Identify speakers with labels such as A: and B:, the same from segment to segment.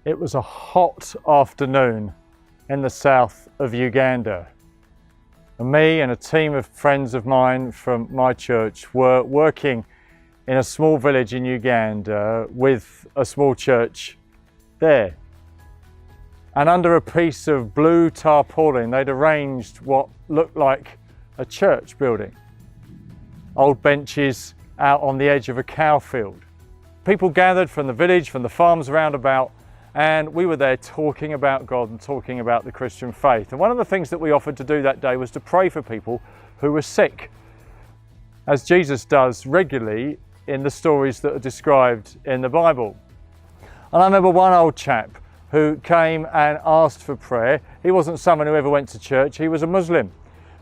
A: It was a hot afternoon in the south of Uganda. And me and a team of friends of mine from my church were working in a small village in Uganda with a small church there. And under a piece of blue tarpaulin, they'd arranged what looked like a church building. Old benches out on the edge of a cow field. People gathered from the village, from the farms around about, and we were there talking about God and talking about the Christian faith. And one of the things that we offered to do that day was to pray for people who were sick, as Jesus does regularly in the stories that are described in the Bible. And I remember one old chap who came and asked for prayer. He wasn't someone who ever went to church, he was a Muslim,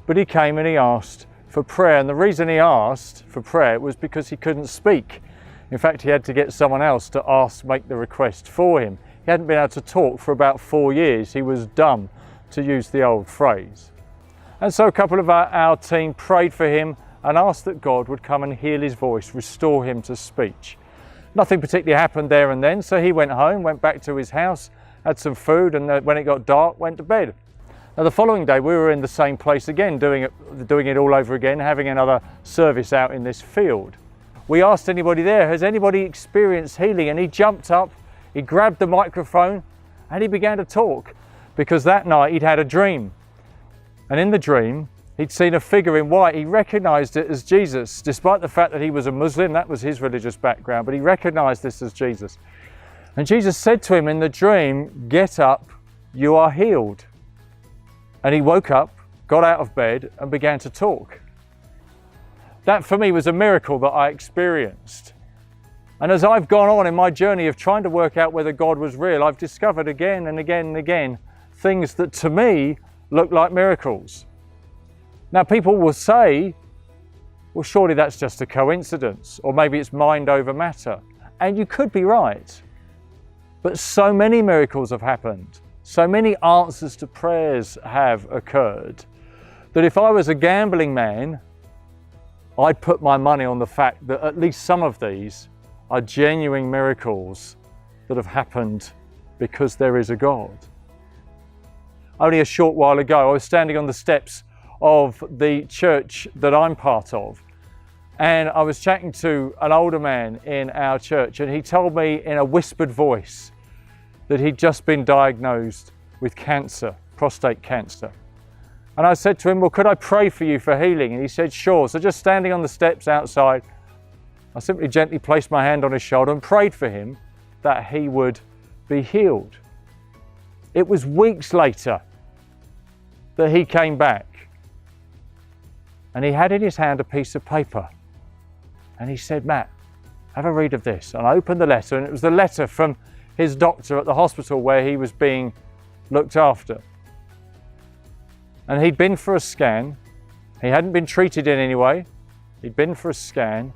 A: but he came and he asked for prayer. And the reason he asked for prayer was because he couldn't speak. In fact, he had to get someone else to make the request for him. He hadn't been able to talk for about 4 years. He was dumb, to use the old phrase. And so a couple of our team prayed for him and asked that God would come and heal his voice, restore him to speech. Nothing particularly happened there and then, so he went home, went back to his house, had some food, and when it got dark, went to bed. Now the following day we were in the same place again, doing it all over again, having another service out in this field. We asked anybody there, has anybody experienced healing? And he jumped up, he grabbed the microphone and he began to talk, because that night he'd had a dream. And in the dream, he'd seen a figure in white. He recognized it as Jesus, despite the fact that he was a Muslim. That was his religious background, but he recognized this as Jesus. And Jesus said to him in the dream, "Get up, you are healed." And he woke up, got out of bed and began to talk. That for me was a miracle that I experienced. And as I've gone on in my journey of trying to work out whether God was real, I've discovered again and again and again things that to me look like miracles. Now people will say, well, surely that's just a coincidence, or maybe it's mind over matter. And you could be right. But so many miracles have happened, so many answers to prayers have occurred, that if I was a gambling man, I'd put my money on the fact that at least some of these are genuine miracles that have happened because there is a God. Only a short while ago, I was standing on the steps of the church that I'm part of, and I was chatting to an older man in our church, and he told me in a whispered voice that he'd just been diagnosed with cancer, prostate cancer. And I said to him, well, could I pray for you for healing? And he said, sure. So just standing on the steps outside, I simply gently placed my hand on his shoulder and prayed for him that he would be healed. It was weeks later that he came back, and he had in his hand a piece of paper. And he said, Matt, have a read of this. And I opened the letter, and it was the letter from his doctor at the hospital where he was being looked after. And he'd been for a scan. He hadn't been treated in any way. He'd been for a scan.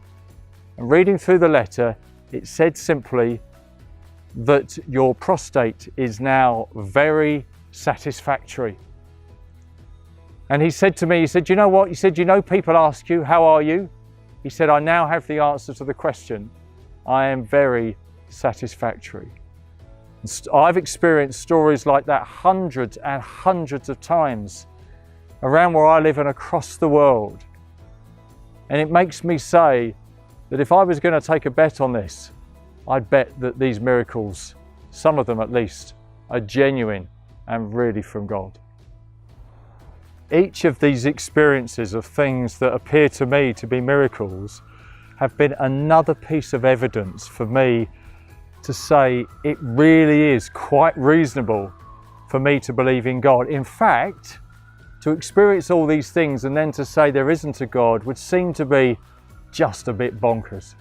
A: And reading through the letter, it said simply that your prostate is now very satisfactory. And he said to me, he said, you know what? He said, you know, people ask you, how are you? He said, I now have the answer to the question. I am very satisfactory. I've experienced stories like that hundreds and hundreds of times around where I live and across the world. And it makes me say that if I was going to take a bet on this, I'd bet that these miracles, some of them at least, are genuine and really from God. Each of these experiences of things that appear to me to be miracles have been another piece of evidence for me to say it really is quite reasonable for me to believe in God. In fact, to experience all these things and then to say there isn't a God would seem to be just a bit bonkers.